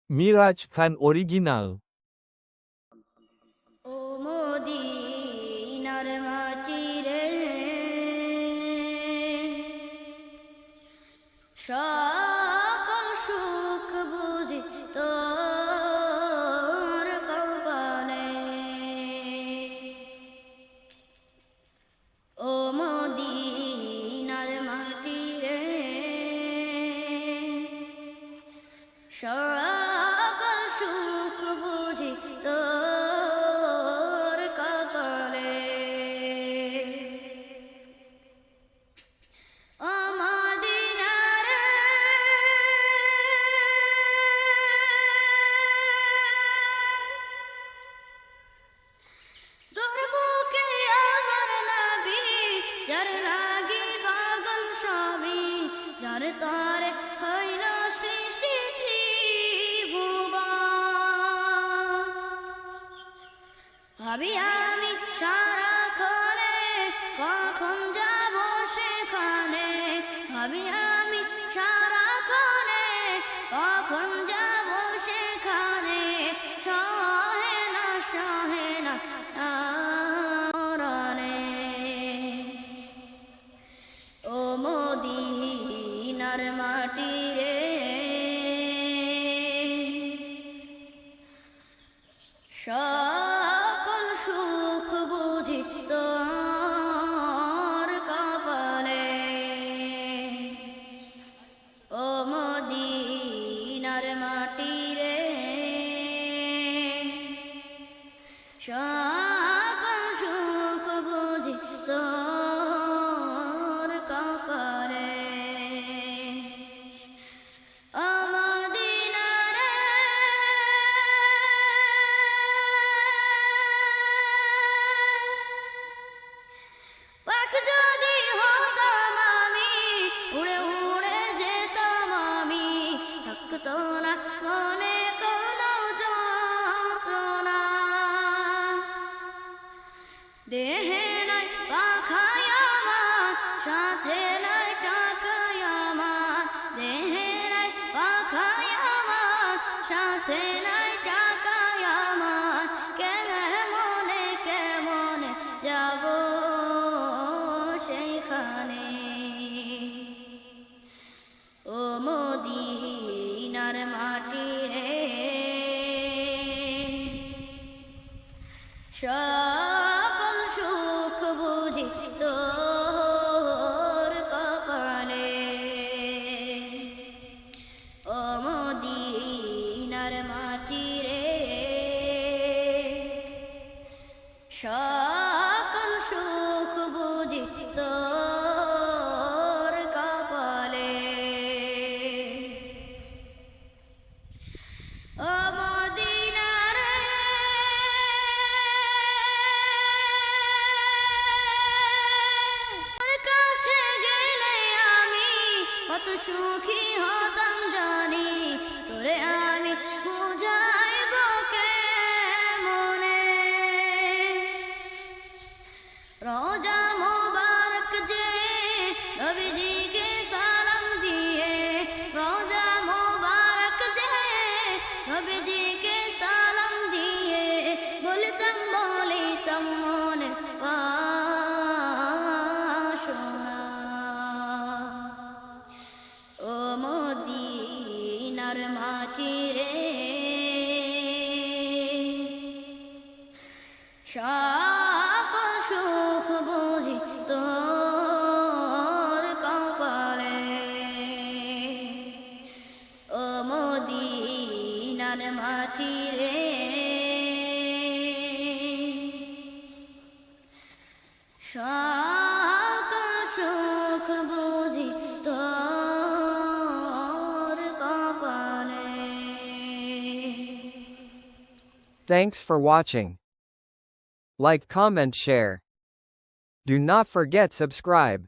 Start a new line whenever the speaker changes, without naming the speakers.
মিরাজ খান original.
ও মদিনার মাটি রে, সকল সুখ বুঝি তোর কপালে। ও মদিনার মাটি রে, সকল সুখ বুঝি তোর কপালে। ও মদিনা রে, তোর বুকে আমার নবী, যার লাগি পাগল সবই, যার তরে হইল সৃষ্টি ত্রিভুবন। ভাবি আমি সারাক্ষণে কখন যাব সেখানে, ভাবি আমি সারাক্ষণে কখন যাব সেখানে। সহে না আরানে। ও মদিনার মাটি রে, সকল সুখ বুঝি তোর কপালে। ও মদিনার মাটি রে, সকল সুখ বুঝি তোর কপালে। ও মদিনা রে, পাখ যদি হতাম আমি, উড়ে উড়ে যেতাম আমি, থাকতো না মনে কোনো যন্ত্রণা। দেহে নাই পাখায় আমার, সাথে নাই টাকায় আমার, দেহে নাই পাখায় আমার, সাথে নাই টাকায় আমার। কেমনে কেমনে যাব সেইখানে। ও মদিনার মাটি রে, সকল সুখ বুঝি তোর কপালে। ও মদিনার মাটি রে, সকল সুখ বুঝি তোর কপালে। ও মদিনা রে, তোর কাছে গেলে আমি কত সুখী হতাম জানি, তোরে আমি বুঝাইব কেমনে। রোজা মোবারক যে নবীজিকে সালাম দিয়ে, রোজা মোবারক যে নবীজিকে সালাম দিয়ে, বলিতাম মনে বাসনা। ও মদিনার মাটি রে, সকল সুখ বুঝি তোর কপালে। ও মদিনার মাটি রে, সকল সুখ বুঝি তোর কপালে।
Thanks for watching. Like, comment, share. Do not forget subscribe.